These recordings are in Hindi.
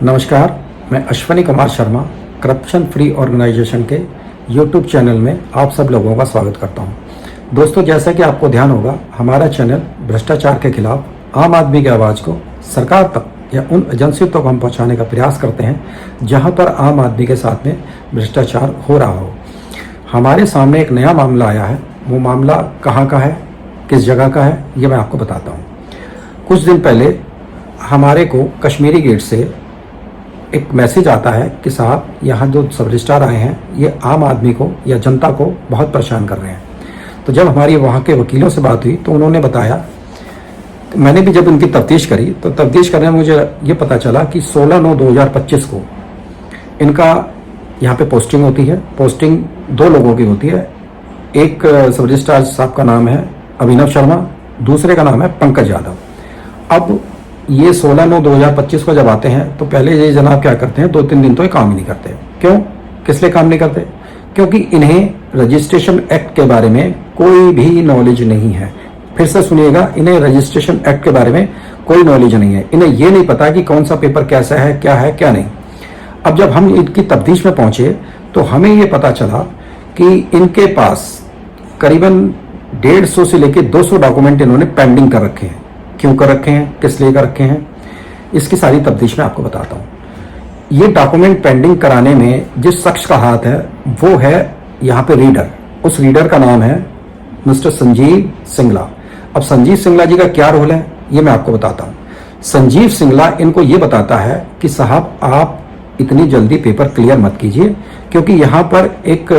नमस्कार, मैं Ashwani Kumar Sharma corruption free organisation के यूट्यूब चैनल में आप सब लोगों का स्वागत करता हूं। दोस्तों, जैसा कि आपको ध्यान होगा, हमारा चैनल भ्रष्टाचार के खिलाफ आम आदमी की आवाज़ को सरकार तक या उन एजेंसियों तक हम पहुंचाने का प्रयास करते हैं जहां पर आम आदमी के साथ में भ्रष्टाचार हो रहा हो। हमारे सामने एक नया मामला आया है। वो मामला कहाँ का है, किस जगह का है, ये मैं आपको बताता हूँ। कुछ दिन पहले हमारे को कश्मीरी गेट से एक मैसेज आता है कि साहब, यहाँ जो सब रजिस्ट्रार आए हैं ये आम आदमी को या जनता को बहुत परेशान कर रहे हैं। तो जब हमारी वहाँ के वकीलों से बात हुई तो उन्होंने बताया, मैंने भी जब उनकी तफ्तीश करी तो तफ्तीश करने में मुझे ये पता चला कि 16/9/2025 को इनका यहाँ पे पोस्टिंग होती है। पोस्टिंग 2 लोगों की होती है। एक सब रजिस्ट्रार साहब का नाम है अभिनव शर्मा, दूसरे का नाम है पंकज यादव। अब ये 16/9/2025 को जब आते हैं तो पहले ये जनाब क्या करते हैं, 2-3 दिन तो ये काम ही नहीं करते। क्यों, किस लिए काम नहीं करते? क्योंकि इन्हें रजिस्ट्रेशन एक्ट के बारे में कोई भी नॉलेज नहीं है। फिर से सुनिएगा, इन्हें रजिस्ट्रेशन एक्ट के बारे में कोई नॉलेज नहीं है। इन्हें ये नहीं पता कि कौन सा पेपर कैसा है, क्या नहीं। अब जब हम इनकी तफ्तीश में पहुंचे तो हमें ये पता चला कि इनके पास करीबन 150 से लेकर 200 डॉक्यूमेंट इन्होंने पेंडिंग कर रखे हैं। क्यों कर रखे हैं, किस लिए कर रखे हैं, इसकी सारी तफ्तीश में आपको बताता हूं। ये डॉक्यूमेंट पेंडिंग कराने में जिस शख्स का हाथ है वो है यहाँ पे रीडर। उस रीडर का नाम है मिस्टर संजीव सिंगला। अब संजीव सिंगला जी का क्या रोल है ये मैं आपको बताता हूं। संजीव सिंगला इनको ये बताता है कि साहब, आप इतनी जल्दी पेपर क्लियर मत कीजिए, क्योंकि यहाँ पर एक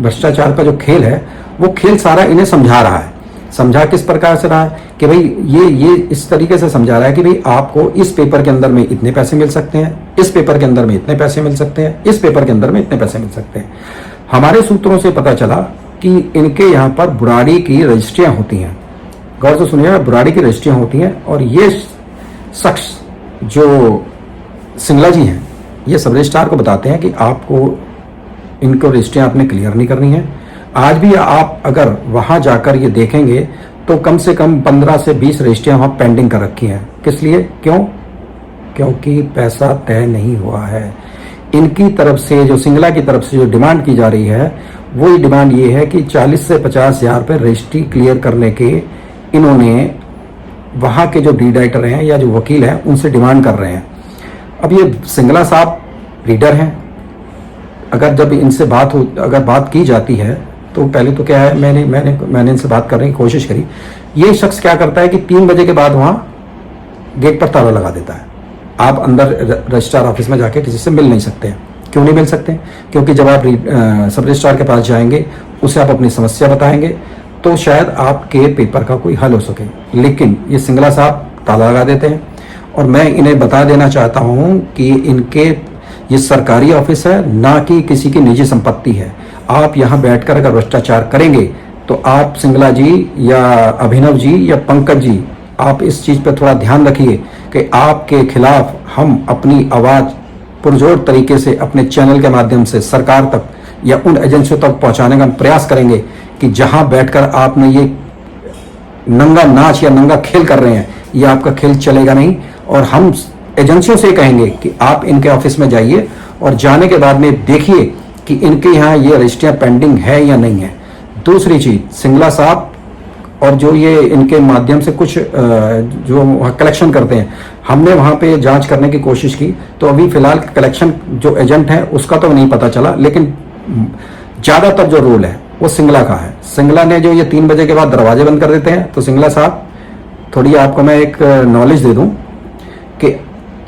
भ्रष्टाचार का जो खेल है वो खेल सारा इन्हें समझा रहा है। समझा किस प्रकार से रहा है कि भाई ये इस तरीके से समझा रहा है कि भाई आपको इस पेपर के अंदर में इतने पैसे मिल सकते हैं, इस पेपर के अंदर में इतने पैसे मिल सकते हैं, इस पेपर के अंदर में इतने पैसे मिल सकते हैं। हमारे सूत्रों से पता चला कि इनके यहाँ पर बुराड़ी की रजिस्ट्रियां होती हैं। गौर से सुनिएगा, बुराड़ी की रजिस्ट्रियां होती हैं। और ये शख्स जो सिंगला जी हैं, ये सब रजिस्ट्रार को बताते हैं कि आपको इनको रजिस्ट्रियां आपने क्लियर नहीं करनी है। आज भी आप अगर वहां जाकर ये देखेंगे तो कम से कम 15 से 20 रजिस्ट्रियां वहां पेंडिंग कर रखी हैं। किस लिए? क्योंकि पैसा तय नहीं हुआ है। इनकी तरफ से, जो सिंगला की तरफ से जो डिमांड की जा रही है, वो डिमांड ये है कि 40 से 50 हजार रुपये रजिस्ट्री क्लियर करने के इन्होंने वहां के जो डीडाइटर हैं या जो वकील हैं उनसे डिमांड कर रहे हैं। अब ये सिंगला साहब रीडर हैं। अगर जब इनसे अगर बात की जाती है तो पहले तो क्या है, मैंने इनसे बात करने की कोशिश करी। ये शख्स क्या करता है कि 3 बजे के बाद वहां गेट पर ताला लगा देता है। आप अंदर रजिस्ट्रार ऑफिस में जाके किसी से मिल नहीं सकते हैं। क्यों नहीं मिल सकते? क्योंकि जब आप सब रजिस्ट्रार के पास जाएंगे, उसे आप अपनी समस्या बताएंगे तो शायद आपके पेपर का कोई हल हो सके। लेकिन ये सिंगला साहब ताला लगा देते हैं। और मैं इन्हें बता देना चाहता हूं कि इनके ये सरकारी ऑफिस है, ना कि किसी की निजी संपत्ति है। आप यहाँ बैठकर अगर भ्रष्टाचार करेंगे तो आप सिंगला जी या अभिनव जी या पंकज जी, आप इस चीज पर थोड़ा ध्यान रखिए कि आपके खिलाफ हम अपनी आवाज पुरजोर तरीके से अपने चैनल के माध्यम से सरकार तक या उन एजेंसियों तक पहुंचाने का प्रयास करेंगे कि जहां बैठकर आपने ये नंगा नाच या नंगा खेल कर रहे हैं, ये आपका खेल चलेगा नहीं। और हम एजेंसियों से कहेंगे कि आप इनके ऑफिस में जाइए और जाने के बाद में देखिए कि इनके यहाँ ये रजिस्ट्रियां पेंडिंग है या नहीं है। दूसरी चीज, सिंगला साहब और जो ये इनके माध्यम से कुछ जो कलेक्शन करते हैं, हमने वहां पे जांच करने की कोशिश की तो अभी फिलहाल कलेक्शन जो एजेंट है उसका तो नहीं पता चला, लेकिन ज्यादातर जो रोल है वो सिंगला का है। सिंगला ने जो ये 3 बजे के बाद दरवाजे बंद कर देते हैं। तो सिंगला साहब, थोड़ी आपको मैं एक नॉलेज दे दूं कि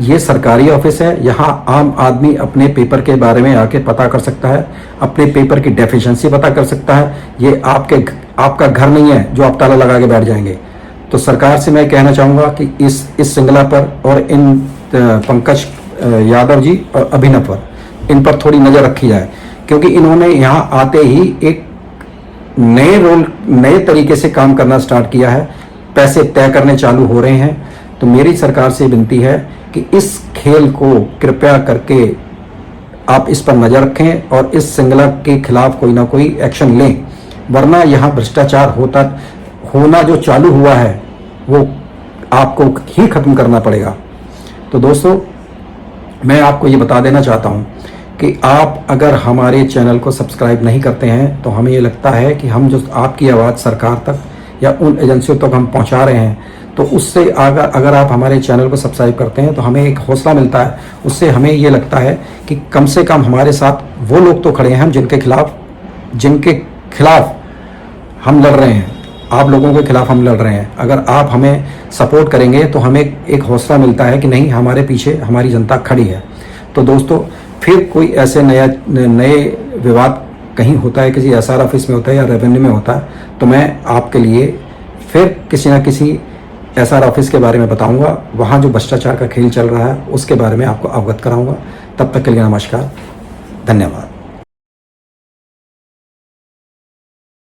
ये सरकारी ऑफिस है। यहाँ आम आदमी अपने पेपर के बारे में आके पता कर सकता है, अपने पेपर की डेफिशिएंसी पता कर सकता है। ये आपका घर नहीं है जो आप ताला लगा के बैठ जाएंगे। तो सरकार से मैं कहना चाहूंगा कि इस सिंगला पर और इन पंकज यादव जी और अभिनव पर, इन पर थोड़ी नजर रखी जाए, क्योंकि इन्होंने यहाँ आते ही एक नए तरीके से काम करना स्टार्ट किया है। पैसे तय करने चालू हो रहे हैं। तो मेरी सरकार से विनती है कि इस खेल को कृपया करके आप इस पर नजर रखें और इस सिंगला के खिलाफ कोई ना कोई एक्शन लें, वरना यहाँ भ्रष्टाचार होना जो चालू हुआ है वो आपको ही खत्म करना पड़ेगा। तो दोस्तों, मैं आपको ये बता देना चाहता हूँ कि आप अगर हमारे चैनल को सब्सक्राइब नहीं करते हैं तो हमें ये लगता है कि हम जो आपकी आवाज़ सरकार तक या उन एजेंसियों तक हम पहुँचा रहे हैं, तो उससे अगर आप हमारे चैनल को सब्सक्राइब करते हैं तो हमें एक हौसला मिलता है। उससे हमें ये लगता है कि कम से कम हमारे साथ वो लोग तो खड़े हैं जिनके खिलाफ हम लड़ रहे हैं, आप लोगों के खिलाफ हम लड़ रहे हैं। अगर आप हमें सपोर्ट करेंगे तो हमें एक हौसला मिलता है कि नहीं, हमारे पीछे हमारी जनता खड़ी है। तो दोस्तों, फिर कोई ऐसे नए विवाद कहीं होता है, किसी एसआर ऑफिस में होता है या रेवेन्यू में होता है, तो मैं आपके लिए फिर किसी ना किसी एसआर ऑफिस के बारे में बताऊंगा, वहाँ जो भ्रष्टाचार का खेल चल रहा है उसके बारे में आपको अवगत कराऊंगा। तब तक के लिए नमस्कार, धन्यवाद।